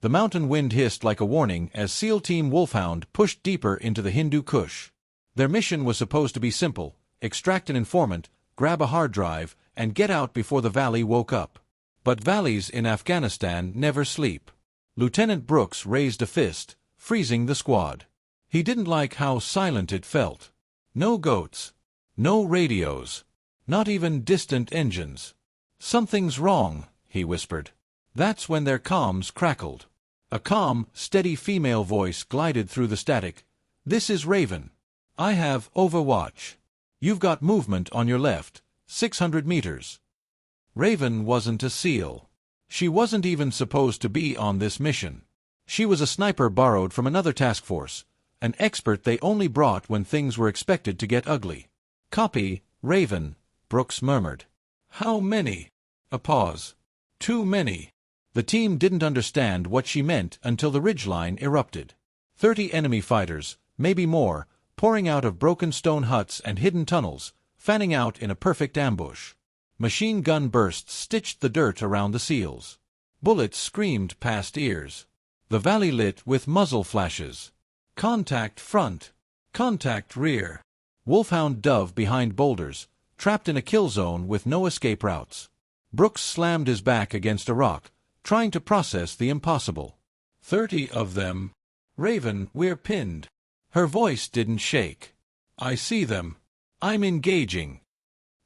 The mountain wind hissed like a warning as SEAL Team Wolfhound pushed deeper into the Hindu Kush. Their mission was supposed to be simple: extract an informant, grab a hard drive, and get out before the valley woke up. But valleys in Afghanistan never sleep. Lieutenant Brooks raised a fist, freezing the squad. He didn't like how silent it felt. No goats. No radios. Not even distant engines. "Something's wrong," he whispered. That's when their comms crackled. A calm, steady female voice glided through the static. "This is Raven. I have Overwatch. You've got movement on your left, 600 meters." Raven wasn't a SEAL. She wasn't even supposed to be on this mission. She was a sniper borrowed from another task force, an expert they only brought when things were expected to get ugly. "Copy, Raven," Brooks murmured. "How many?" A pause. "Too many." The team didn't understand what she meant until the ridgeline erupted. 30 enemy fighters, maybe more, pouring out of broken stone huts and hidden tunnels, fanning out in a perfect ambush. Machine gun bursts stitched the dirt around the SEALs. Bullets screamed past ears. The valley lit with muzzle flashes. Contact front. Contact rear. Wolfhound dove behind boulders, trapped in a kill zone with no escape routes. Brooks slammed his back against a rock, trying to process the impossible. 30 of them. "Raven, we're pinned." Her voice didn't shake. "I see them. I'm engaging."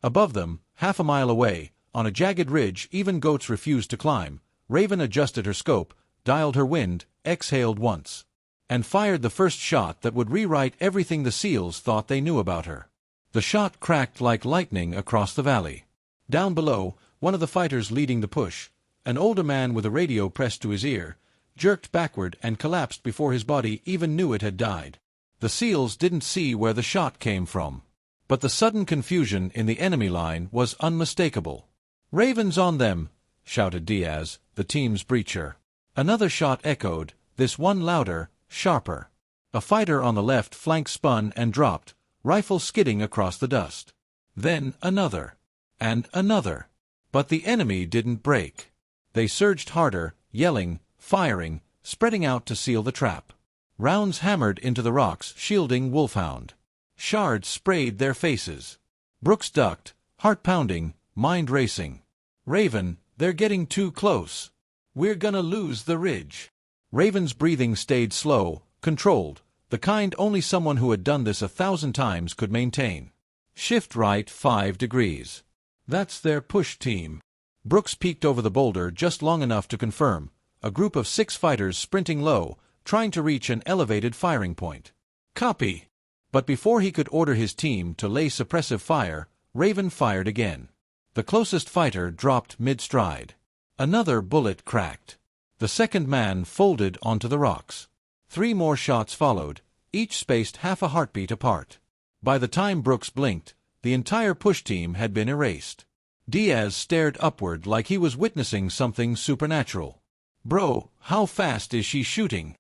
Above them, half a mile away, on a jagged ridge even goats refused to climb, Raven adjusted her scope, dialed her wind, exhaled once, and fired the first shot that would rewrite everything the SEALs thought they knew about her. The shot cracked like lightning across the valley. Down below, one of the fighters leading the push, an older man with a radio pressed to his ear, jerked backward and collapsed before his body even knew it had died. The SEALs didn't see where the shot came from. But the sudden confusion in the enemy line was unmistakable. "Raven's on them!" shouted Diaz, the team's breacher. Another shot echoed, this one louder, sharper. A fighter on the left flank spun and dropped, rifle skidding across the dust. Then another. And another. But the enemy didn't break. They surged harder, yelling, firing, spreading out to seal the trap. Rounds hammered into the rocks, shielding Wolfhound. Shards sprayed their faces. Brooks ducked, heart pounding, mind racing. "Raven, they're getting too close. We're gonna lose the ridge." Raven's breathing stayed slow, controlled, the kind only someone who had done this 1,000 times could maintain. "Shift right 5 degrees. That's their push team." Brooks peeked over the boulder just long enough to confirm, a group of 6 fighters sprinting low, trying to reach an elevated firing point. "Copy." But before he could order his team to lay suppressive fire, Raven fired again. The closest fighter dropped mid-stride. Another bullet cracked. The second man folded onto the rocks. 3 more shots followed, each spaced half a heartbeat apart. By the time Brooks blinked, the entire push team had been erased. Diaz stared upward like he was witnessing something supernatural. "Bro, how fast is she shooting?"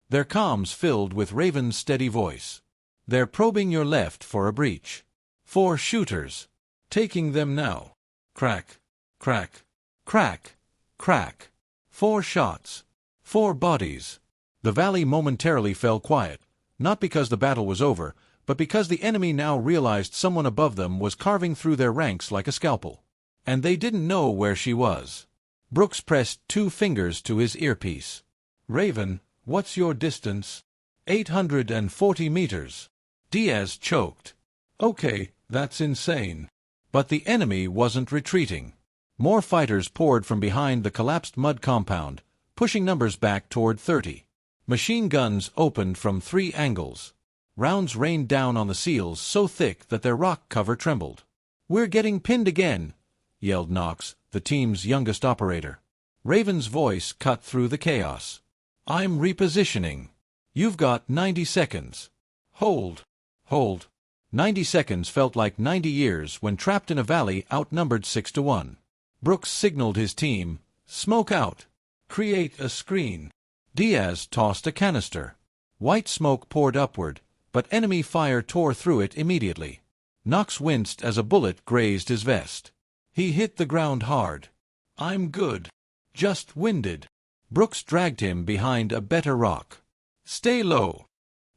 Their comms filled with Raven's steady voice. "They're probing your left for a breach. 4 shooters. Taking them now." Crack, crack, crack, crack. 4 shots. 4 bodies. The valley momentarily fell quiet, not because the battle was over, but because the enemy now realized someone above them was carving through their ranks like a scalpel. And they didn't know where she was. Brooks pressed 2 fingers to his earpiece. "Raven, what's your distance?" 840 meters. Diaz choked. "Okay, that's insane." But the enemy wasn't retreating. More fighters poured from behind the collapsed mud compound, pushing numbers back toward 30. Machine guns opened from 3 angles. Rounds rained down on the SEALs so thick that their rock cover trembled. "We're getting pinned again," yelled Knox, the team's youngest operator. Raven's voice cut through the chaos. "I'm repositioning. You've got 90 seconds. Hold. Hold." 90 seconds felt like 90 years when trapped in a valley outnumbered 6-1. Brooks signaled his team, "Smoke out. Create a screen." Diaz tossed a canister. White smoke poured upward, but enemy fire tore through it immediately. Knox winced as a bullet grazed his vest. He hit the ground hard. "I'm good. Just winded." Brooks dragged him behind a better rock. "Stay low."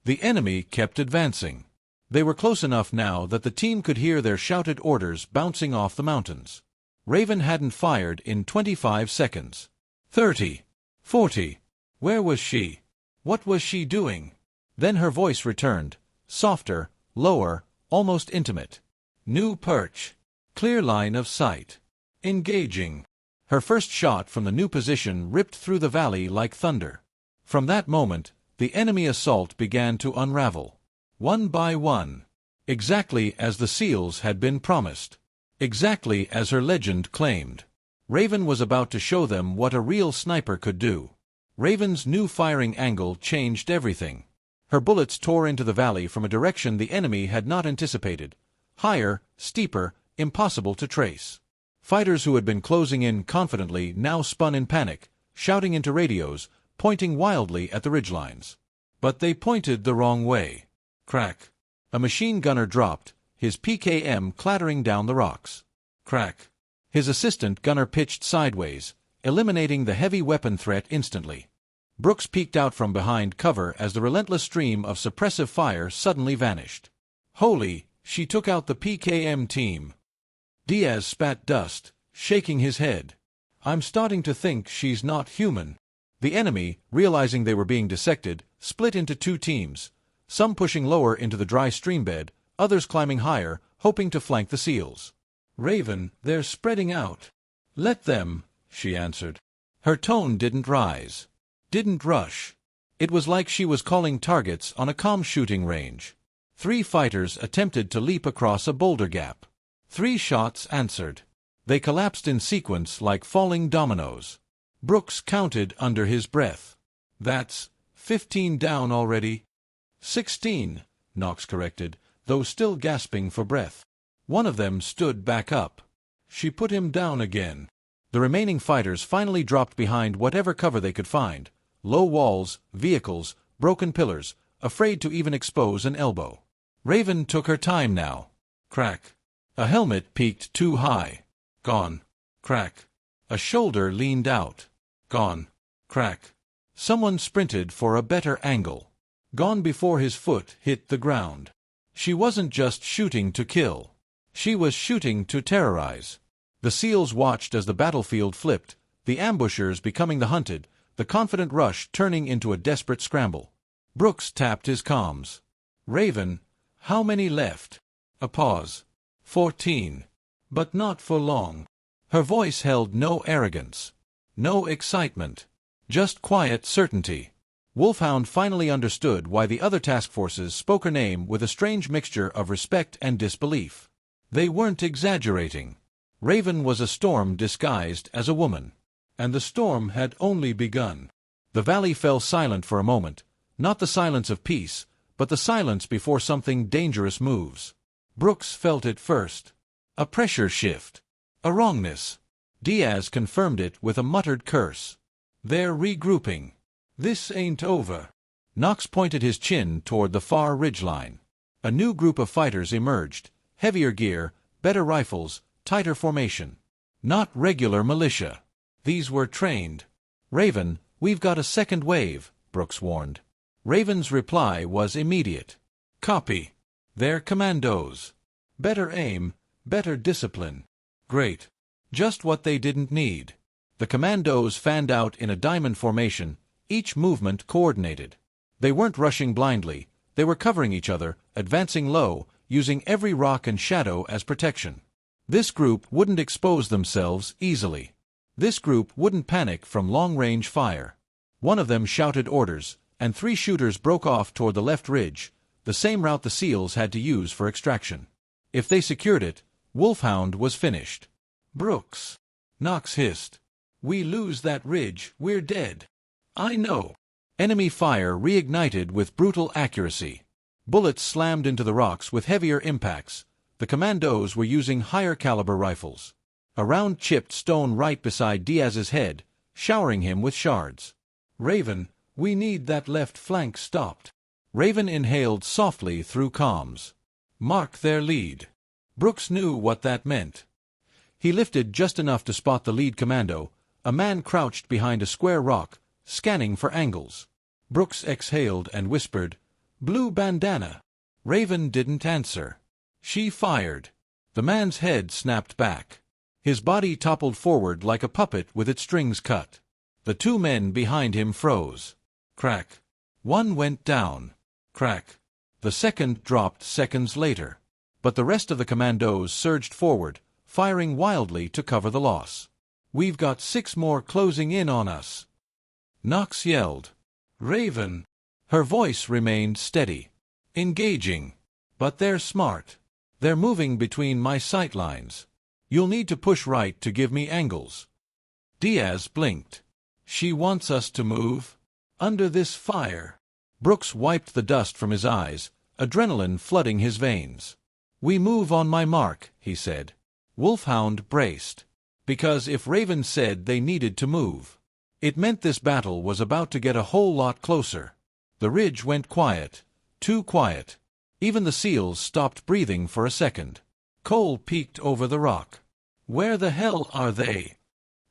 The enemy kept advancing. They were close enough now that the team could hear their shouted orders bouncing off the mountains. Raven hadn't fired in 25 seconds. 30. 40. Where was she? What was she doing? Then her voice returned, softer, lower, almost intimate. "New perch. Clear line of sight. Engaging." Her first shot from the new position ripped through the valley like thunder. From that moment, the enemy assault began to unravel. One by one. Exactly as the SEALs had been promised. Exactly as her legend claimed. Raven was about to show them what a real sniper could do. Raven's new firing angle changed everything. Her bullets tore into the valley from a direction the enemy had not anticipated. Higher, steeper, impossible to trace. Fighters who had been closing in confidently now spun in panic, shouting into radios, pointing wildly at the ridgelines. But they pointed the wrong way. Crack. A machine gunner dropped, his PKM clattering down the rocks. Crack. His assistant gunner pitched sideways, eliminating the heavy weapon threat instantly. Brooks peeked out from behind cover as the relentless stream of suppressive fire suddenly vanished. Holy, she took out the PKM team. Diaz spat dust, shaking his head. "I'm starting to think she's not human." The enemy, realizing they were being dissected, split into two teams, some pushing lower into the dry streambed, others climbing higher, hoping to flank the SEALs. "Raven, they're spreading out." "Let them," she answered. Her tone didn't rise. Didn't rush. It was like she was calling targets on a calm shooting range. 3 fighters attempted to leap across a boulder gap. 3 shots answered. They collapsed in sequence like falling dominoes. Brooks counted under his breath. "That's 15 down already." 16, Knox corrected, though still gasping for breath. One of them stood back up. She put him down again. The remaining fighters finally dropped behind whatever cover they could find. Low walls, vehicles, broken pillars, afraid to even expose an elbow. Raven took her time now. Crack. A helmet peaked too high. Gone. Crack. A shoulder leaned out. Gone. Crack. Someone sprinted for a better angle. Gone before his foot hit the ground. She wasn't just shooting to kill. She was shooting to terrorize. The SEALs watched as the battlefield flipped, the ambushers becoming the hunted, the confident rush turning into a desperate scramble. Brooks tapped his comms. "Raven, how many left?" A pause. 14. But not for long. Her voice held no arrogance. No excitement. Just quiet certainty. Wolfhound finally understood why the other task forces spoke her name with a strange mixture of respect and disbelief. They weren't exaggerating. Raven was a storm disguised as a woman. And the storm had only begun. The valley fell silent for a moment, not the silence of peace, but the silence before something dangerous moves. Brooks felt it first. A pressure shift. A wrongness. Diaz confirmed it with a muttered curse. "They're regrouping. This ain't over." Knox pointed his chin toward the far ridgeline. A new group of fighters emerged, heavier gear, better rifles, tighter formation. Not regular militia. These were trained. "Raven, we've got a second wave," Brooks warned. Raven's reply was immediate. "Copy. They're commandos. Better aim, better discipline." Great. Just what they didn't need. The commandos fanned out in a diamond formation, each movement coordinated. They weren't rushing blindly, they were covering each other, advancing low, using every rock and shadow as protection. This group wouldn't expose themselves easily. This group wouldn't panic from long-range fire. One of them shouted orders, and 3 shooters broke off toward the left ridge, the same route the SEALs had to use for extraction. If they secured it, Wolfhound was finished. "Brooks," Knox hissed. "We lose that ridge, we're dead." "I know." Enemy fire reignited with brutal accuracy. Bullets slammed into the rocks with heavier impacts. The commandos were using higher-caliber rifles. A round chipped stone right beside Diaz's head, showering him with shards. "Raven, we need that left flank stopped." Raven inhaled softly through comms. "Mark their lead." Brooks knew what that meant. He lifted just enough to spot the lead commando, a man crouched behind a square rock, scanning for angles. Brooks exhaled and whispered, "Blue bandana." Raven didn't answer. She fired. The man's head snapped back. His body toppled forward like a puppet with its strings cut. The two men behind him froze. Crack. One went down. Crack. The second dropped seconds later. But the rest of the commandos surged forward, firing wildly to cover the loss. "We've got 6 more closing in on us," Knox yelled. "Raven." Her voice remained steady. "Engaging. But they're smart. They're moving between my sight lines. You'll need to push right to give me angles." Diaz blinked. "She wants us to move? Under this fire?" Brooks wiped the dust from his eyes, adrenaline flooding his veins. "We move on my mark," he said. Wolfhound braced. Because if Raven said they needed to move, it meant this battle was about to get a whole lot closer. The ridge went quiet. Too quiet. Even the seals stopped breathing for a second. Cole peeked over the rock. "Where the hell are they?"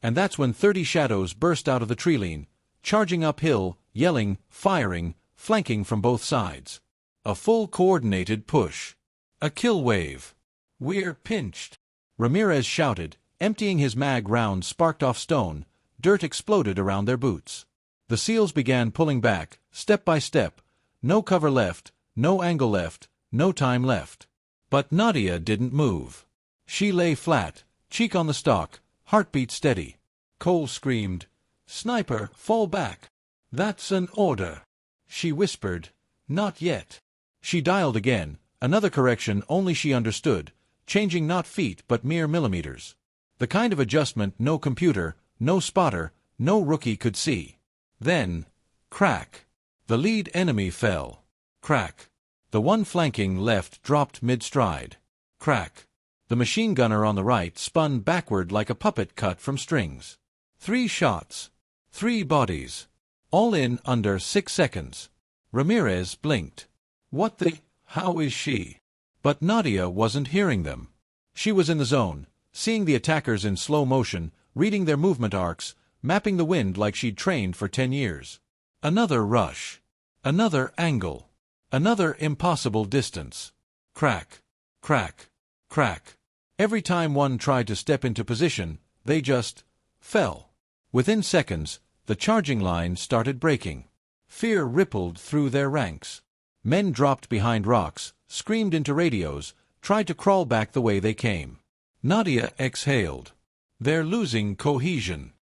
And that's when 30 shadows burst out of the treeline, charging uphill, yelling, firing, flanking from both sides. A full coordinated push. A kill wave. "We're pinched," Ramirez shouted, emptying his mag round sparked off stone. Dirt exploded around their boots. The seals began pulling back, step by step. No cover left, no angle left, no time left. But Nadia didn't move. She lay flat, cheek on the stalk, heartbeat steady. Cole screamed, "Sniper, fall back." "That's an order," she whispered. "Not yet." She dialed again, another correction only she understood, changing not feet but mere millimeters. The kind of adjustment no computer, no spotter, no rookie could see. Then, crack. The lead enemy fell. Crack. The one flanking left dropped mid-stride. Crack. The machine gunner on the right spun backward like a puppet cut from strings. 3 shots. 3 bodies. All in under 6 seconds. Ramirez blinked. "What the... how is she?" But Nadia wasn't hearing them. She was in the zone, seeing the attackers in slow motion, reading their movement arcs, mapping the wind like she'd trained for 10 years. Another rush. Another angle. Another impossible distance. Crack. Crack. Crack. Every time one tried to step into position, they just fell. Within seconds, the charging line started breaking. Fear rippled through their ranks. Men dropped behind rocks, screamed into radios, tried to crawl back the way they came. Nadia exhaled. "They're losing cohesion."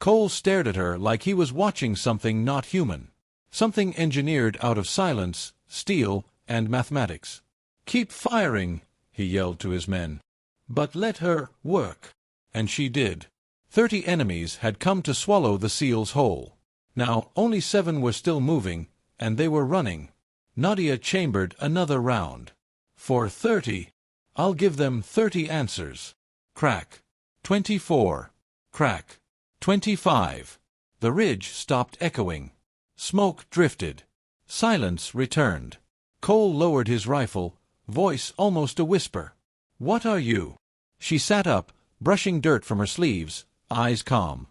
Cole stared at her like he was watching something not human. Something engineered out of silence, steel, and mathematics. "Keep firing," he yelled to his men. "But let her work." And she did. 30 enemies had come to swallow the seals whole. Now only 7 were still moving, and they were running. Nadia chambered another round. "For 30. I'll give them 30 answers." Crack. 24. Crack. 25. The ridge stopped echoing. Smoke drifted. Silence returned. Cole lowered his rifle, voice almost a whisper. "What are you?" She sat up, brushing dirt from her sleeves, eyes calm.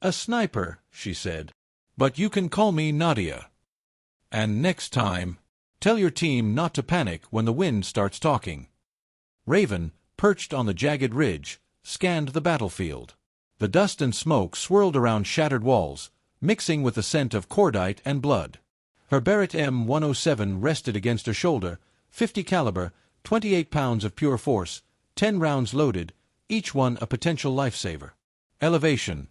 "A sniper," she said. "But you can call me Nadia. And next time, tell your team not to panic when the wind starts talking." Raven, perched on the jagged ridge, scanned the battlefield. The dust and smoke swirled around shattered walls, mixing with the scent of cordite and blood. Her Barrett M107 rested against her shoulder, 50 caliber, 28 pounds of pure force, 10 rounds loaded, each one a potential lifesaver. Elevation,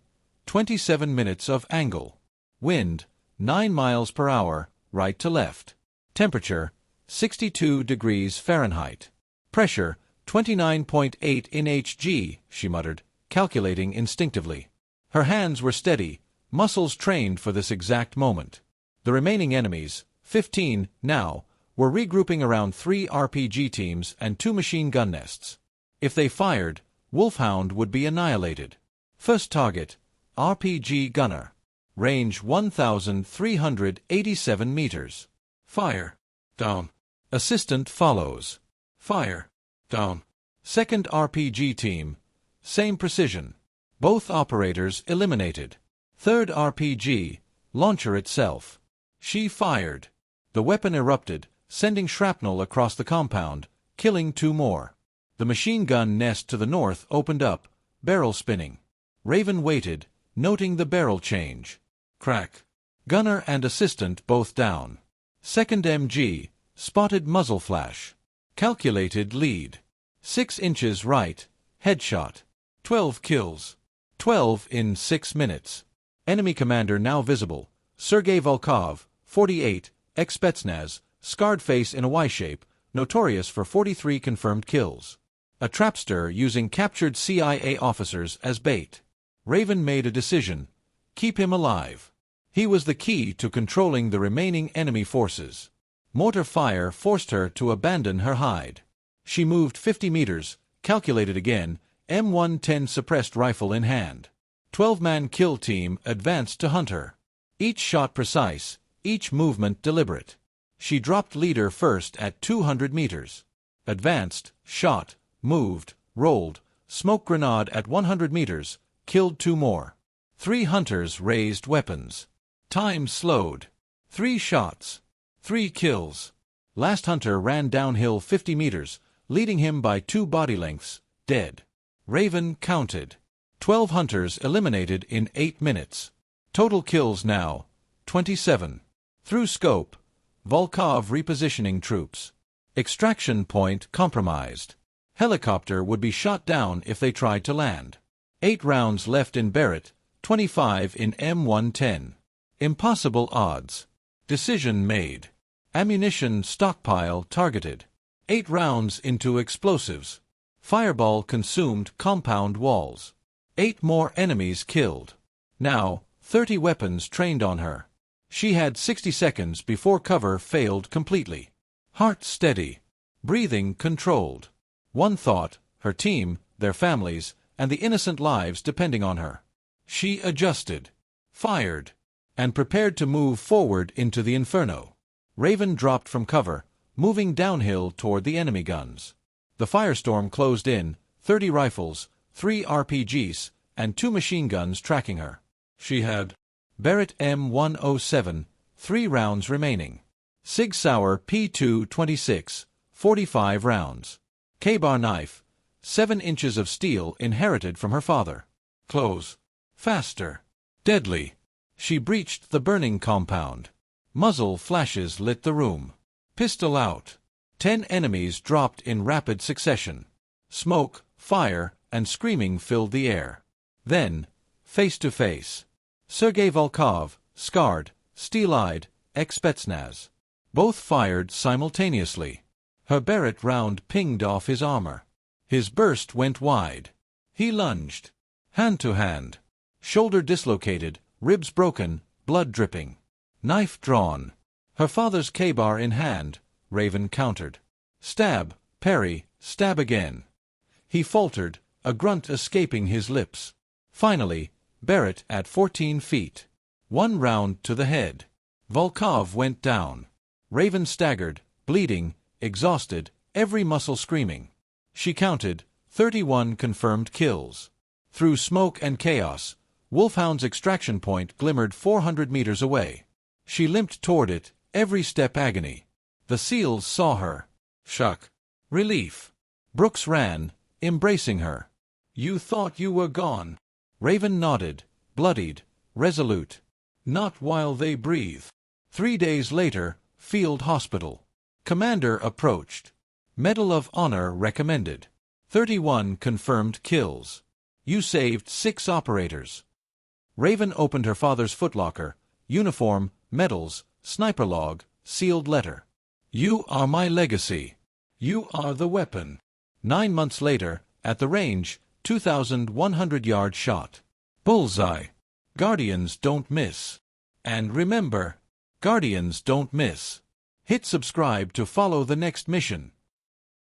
27 minutes of angle. Wind, 9 miles per hour, right to left. Temperature, 62 degrees Fahrenheit. Pressure, 29.8 in Hg, she muttered, calculating instinctively. Her hands were steady, muscles trained for this exact moment. The remaining enemies, 15 now, were regrouping around 3 RPG teams and 2 machine gun nests. If they fired, Wolfhound would be annihilated. First target, RPG gunner. Range 1,387 meters. Fire. Down. Assistant follows. Fire. Down. Second RPG team. Same precision. Both operators eliminated. Third RPG. launcher itself. She fired. The weapon erupted, sending shrapnel across the compound, killing 2 more. The machine gun nest to the north opened up, barrel spinning. Raven waited, noting the barrel change. Crack. Gunner and assistant both down. Second MG, spotted muzzle flash. Calculated lead. 6 inches right, headshot. 12 kills. 12 in 6 minutes. Enemy commander now visible. Sergei Volkov, 48, ex-Spetsnaz, scarred face in a Y-shape, notorious for 43 confirmed kills. A trapster using captured CIA officers as bait. Raven made a decision. Keep him alive. He was the key to controlling the remaining enemy forces. Mortar fire forced her to abandon her hide. She moved 50 meters, calculated again, M110 suppressed rifle in hand. 12-man kill team advanced to hunt her. Each shot precise, each movement deliberate. She dropped leader first at 200 meters. Advanced, shot, moved, rolled, smoke grenade at 100 meters, killed 2 more. 3 hunters raised weapons. Time slowed. 3 shots. 3 kills. Last hunter ran downhill 50 meters, leading him by 2 body lengths, dead. Raven counted. 12 hunters eliminated in 8 minutes. Total kills now, 27. Through scope, Volkov repositioning troops. Extraction point compromised. Helicopter would be shot down if they tried to land. 8 rounds left in Barrett, 25 in M110. Impossible odds. Decision made. Ammunition stockpile targeted. 8 rounds into explosives. Fireball consumed compound walls. 8 more enemies killed. Now, 30 weapons trained on her. She had 60 seconds before cover failed completely. Heart steady. Breathing controlled. One thought, her team, their families, and the innocent lives depending on her. She adjusted, fired, and prepared to move forward into the inferno. Raven dropped from cover, moving downhill toward the enemy guns. The firestorm closed in, 30 rifles, 3 RPGs, and 2 machine guns tracking her. She had Barrett M107, 3 rounds remaining. Sig Sauer P226, 45 rounds. K-bar knife, 7 inches of steel inherited from her father. Close. Faster. Deadly. She breached the burning compound. Muzzle flashes lit the room. Pistol out. 10 enemies dropped in rapid succession. Smoke, fire, and screaming filled the air. Then, face to face. Sergei Volkov, scarred, steel-eyed, ex-Spetsnaz. Both fired simultaneously. Her Barrett round pinged off his armor. His burst went wide. He lunged. Hand to hand. Shoulder dislocated, ribs broken, blood dripping. Knife drawn. Her father's K-bar in hand, Raven countered. Stab, parry, stab again. He faltered, a grunt escaping his lips. Finally, Barrett at 14 feet. 1 round to the head. Volkov went down. Raven staggered, bleeding, exhausted, every muscle screaming. She counted 31 confirmed kills. Through smoke and chaos, Wolfhound's extraction point glimmered 400 meters away. She limped toward it, every step agony. The SEALs saw her. Shock. Relief. Brooks ran, embracing her. You thought you were gone. Raven nodded, bloodied, resolute. Not while they breathe. 3 days later, Field Hospital. Commander approached. Medal of Honor recommended. 31 confirmed kills. You saved 6 operators. Raven opened her father's footlocker. Uniform, medals, sniper log, sealed letter. You are my legacy. You are the weapon. 9 months later, at the range, 2,100-yard shot. Bullseye. Guardians don't miss. And remember, Guardians don't miss. Hit subscribe to follow the next mission.